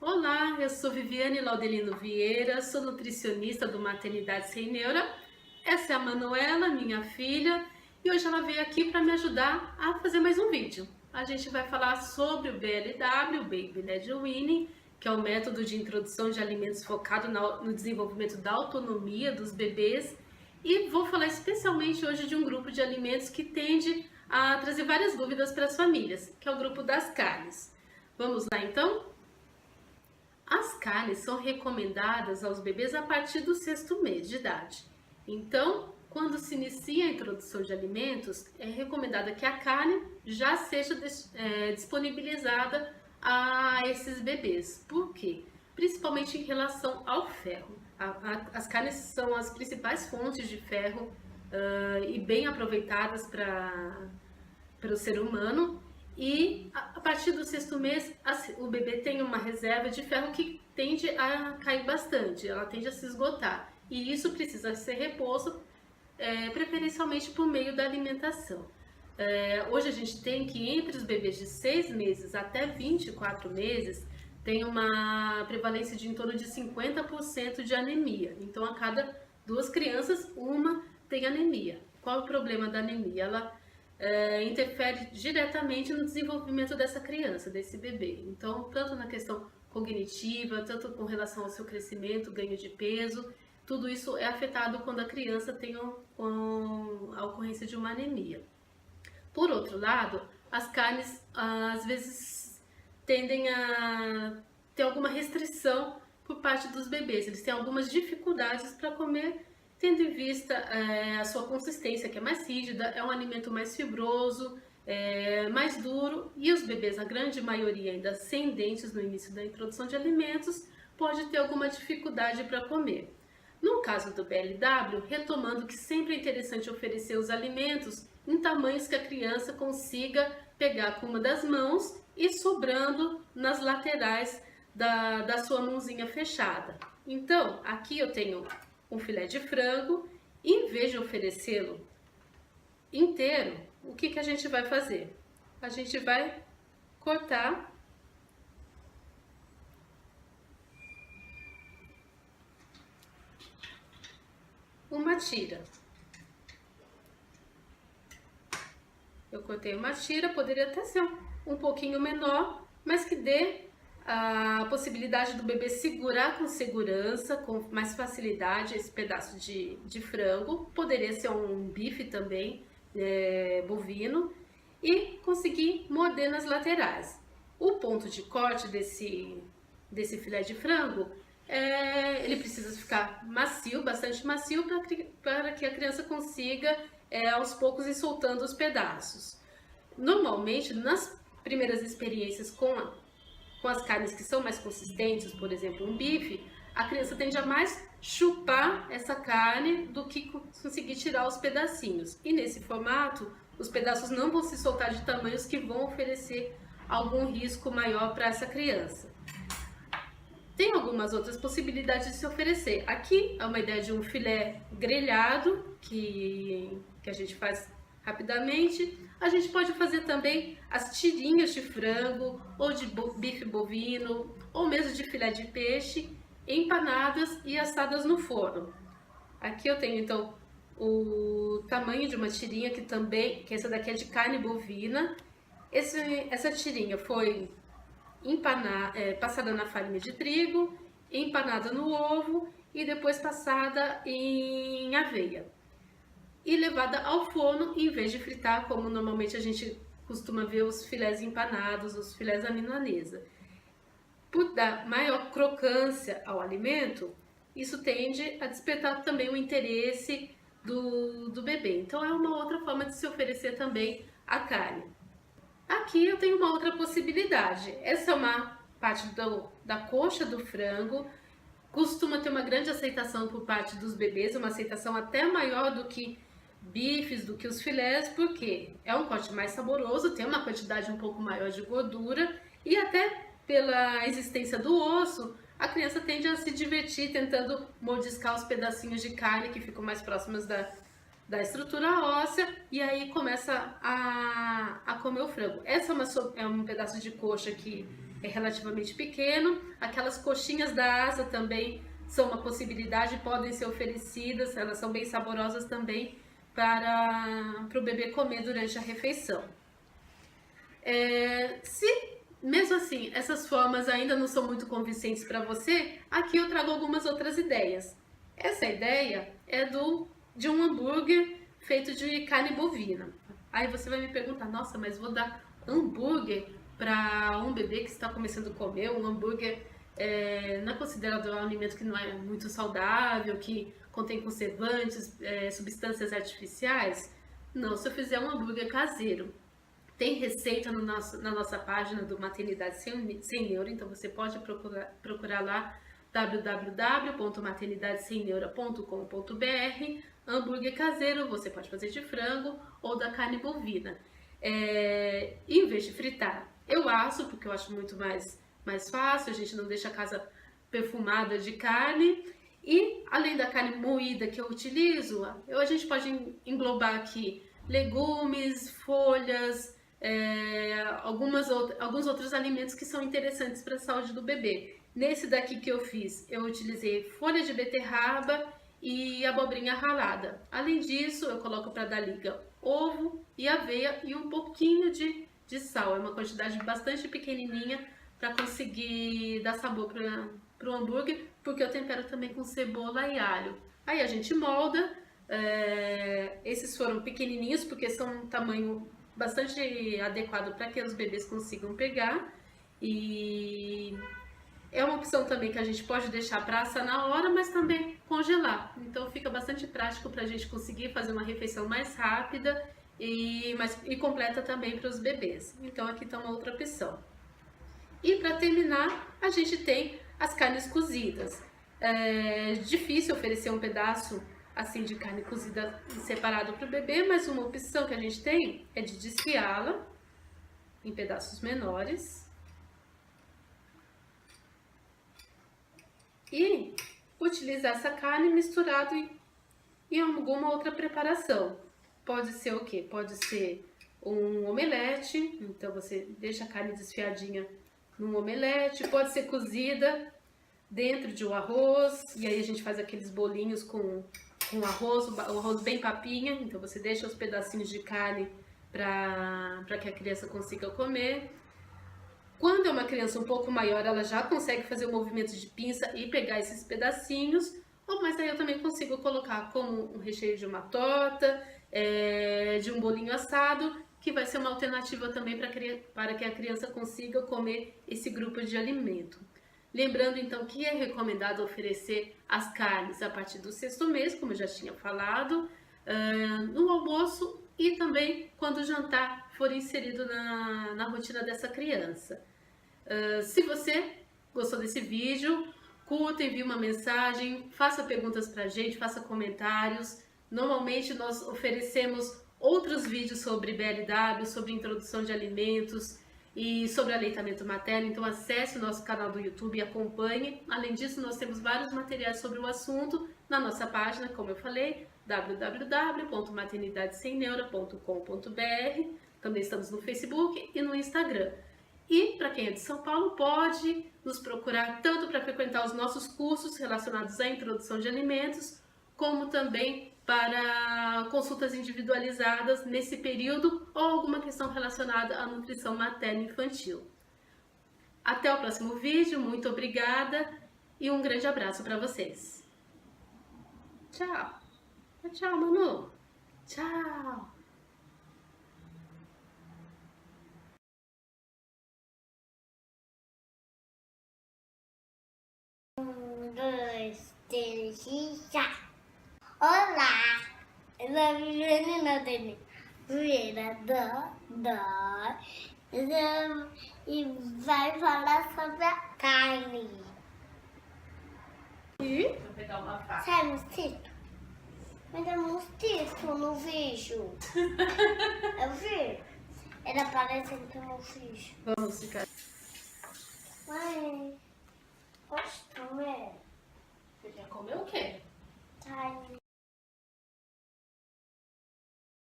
Olá, eu sou Viviane Laudelino Vieira, sou nutricionista do Maternidade Sem Neura. Essa é a Manuela, minha filha, e hoje ela veio aqui para me ajudar a fazer mais um vídeo. A gente vai falar sobre o BLW, Baby Led Weaning, que é o método de introdução de alimentos focado no desenvolvimento da autonomia dos bebês. E vou falar especialmente hoje de um grupo de alimentos que tende a trazer várias dúvidas para as famílias, que é o grupo das carnes. Vamos lá então? As carnes são recomendadas aos bebês a partir do 6º mês de idade. Então, quando se inicia a introdução de alimentos, é recomendada que a carne já seja disponibilizada a esses bebês. Por quê? Principalmente em relação ao ferro. As carnes são as principais fontes de ferro e bem aproveitadas para o ser humano. E a partir do 6º mês, o bebê tem uma reserva de ferro que tende a cair bastante, ela tende a se esgotar. E isso precisa ser reposto, preferencialmente por meio da alimentação. Hoje a gente tem que entre os bebês de 6 meses até 24 meses, tem uma prevalência de em torno de 50% de anemia. Então, a cada 2 crianças, uma tem anemia. Qual é o problema da anemia? Ela interfere diretamente no desenvolvimento dessa criança, desse bebê. Então, tanto na questão cognitiva, tanto com relação ao seu crescimento, ganho de peso, tudo isso é afetado quando a criança tem a ocorrência de uma anemia. Por outro lado, as carnes às vezes tendem a ter alguma restrição por parte dos bebês. Eles têm algumas dificuldades para comer, tendo em vista a sua consistência, que é mais rígida, é um alimento mais fibroso, mais duro, e os bebês, a grande maioria ainda sem dentes no início da introdução de alimentos, pode ter alguma dificuldade para comer. No caso do BLW, retomando que sempre é interessante oferecer os alimentos em tamanhos que a criança consiga pegar com uma das mãos e sobrando nas laterais da sua mãozinha fechada. Então, aqui eu tenho um filé de frango, e em vez de oferecê-lo inteiro, o que a gente vai fazer? A gente vai cortar uma tira. Eu cortei uma tira, poderia até ser um pouquinho menor, mas que dê a possibilidade do bebê segurar com segurança, com mais facilidade esse pedaço de frango. Poderia ser um bife também, bovino, e conseguir morder nas laterais. O ponto de corte desse filé de frango, ele precisa ficar macio, bastante macio, para que a criança consiga aos poucos ir soltando os pedaços. Normalmente, nas primeiras experiências com as carnes que são mais consistentes, por exemplo, um bife, a criança tende a mais chupar essa carne do que conseguir tirar os pedacinhos. E nesse formato, os pedaços não vão se soltar de tamanhos que vão oferecer algum risco maior para essa criança. Tem algumas outras possibilidades de se oferecer. Aqui é uma ideia de um filé grelhado, que a gente faz rapidamente. A gente pode fazer também as tirinhas de frango, ou de bife bovino, ou mesmo de filé de peixe, empanadas e assadas no forno. Aqui eu tenho então o tamanho de uma tirinha, que essa daqui é de carne bovina. Essa tirinha foi passada na farinha de trigo, empanada no ovo e depois passada em aveia. E levada ao forno em vez de fritar, como normalmente a gente costuma ver os filés empanados, os filés à milanesa. Por dar maior crocância ao alimento, isso tende a despertar também o interesse do bebê. Então é uma outra forma de se oferecer também a carne. Aqui eu tenho uma outra possibilidade. Essa é uma parte da coxa do frango. Costuma ter uma grande aceitação por parte dos bebês, uma aceitação até maior do que bifes, do que os filés, porque é um corte mais saboroso, tem uma quantidade um pouco maior de gordura e até pela existência do osso, a criança tende a se divertir tentando mordiscar os pedacinhos de carne que ficam mais próximos da estrutura óssea e aí começa a comer o frango. Essa é um pedaço de coxa que é relativamente pequeno. Aquelas coxinhas da asa também são uma possibilidade, podem ser oferecidas, elas são bem saborosas também para o bebê comer durante a refeição. Se mesmo assim essas formas ainda não são muito convincentes para você, aqui eu trago algumas outras ideias. Essa ideia é de um hambúrguer feito de carne bovina. Aí você vai me perguntar, nossa, mas vou dar hambúrguer para um bebê que está começando a comer? Um hambúrguer não é considerado um alimento que não é muito saudável, que contém conservantes, substâncias artificiais? Não, se eu fizer um hambúrguer caseiro. Tem receita na nossa página do Maternidade Sem Neura, então você pode procurar lá www.maternidadessemneura.com.br. Hambúrguer caseiro, você pode fazer de frango ou da carne bovina. Em vez de fritar, eu asso, porque eu acho muito mais fácil, a gente não deixa a casa perfumada de carne. E além da carne moída que eu utilizo, a gente pode englobar aqui legumes, folhas, alguns outros alimentos que são interessantes para a saúde do bebê. Nesse daqui que eu fiz, eu utilizei folha de beterraba e abobrinha ralada. Além disso, eu coloco para dar liga ovo e aveia e um pouquinho de sal. É uma quantidade bastante pequenininha para conseguir dar sabor para o hambúrguer, porque eu tempero também com cebola e alho. Aí a gente molda. Esses foram pequenininhos porque são um tamanho bastante adequado para que os bebês consigam pegar, e é uma opção também que a gente pode deixar para assar na hora, mas também congelar, então fica bastante prático para a gente conseguir fazer uma refeição mais rápida e completa também para os bebês. Então aqui está uma outra opção. E para terminar, a gente tem as carnes cozidas. É difícil oferecer um pedaço assim de carne cozida separado para o bebê, mas uma opção que a gente tem é de desfiá-la em pedaços menores e utilizar essa carne misturada em alguma outra preparação. Pode ser o quê? Pode ser um omelete, então você deixa a carne desfiadinha num omelete, pode ser cozida dentro de um arroz, e aí a gente faz aqueles bolinhos com arroz, o arroz bem papinha, então você deixa os pedacinhos de carne para que a criança consiga comer. Quando é uma criança um pouco maior, ela já consegue fazer o movimento de pinça e pegar esses pedacinhos, mas aí eu também consigo colocar como um recheio de uma torta, de um bolinho assado, que vai ser uma alternativa também para que a criança consiga comer esse grupo de alimento. Lembrando então que é recomendado oferecer as carnes a partir do 6º mês, como eu já tinha falado, no almoço e também quando o jantar for inserido na rotina dessa criança. Se você gostou desse vídeo, curta, envie uma mensagem, faça perguntas pra gente, faça comentários. Normalmente nós oferecemos outros vídeos sobre BLW, sobre introdução de alimentos e sobre aleitamento materno, então acesse o nosso canal do YouTube e acompanhe. Além disso, nós temos vários materiais sobre o assunto na nossa página, como eu falei, www.maternidadessemneura.com.br. Também estamos no Facebook e no Instagram. E para quem é de São Paulo, pode nos procurar tanto para frequentar os nossos cursos relacionados à introdução de alimentos, como também para consultas individualizadas nesse período ou alguma questão relacionada à nutrição materna e infantil. Até o próximo vídeo, muito obrigada e um grande abraço para vocês. Tchau. Tchau, Manu. Tchau. 1, 2, 3, e já! Olá! Eu sou a Viviane Vieira e vai falar sobre a carne. E vou pegar uma faca. Sai, mosquito? Mas é mosquito no vídeo. Eu vi. Ele aparece aqui no vídeo. Vamos ficar. Mãe, posso comer? Você quer comer o quê? Carne.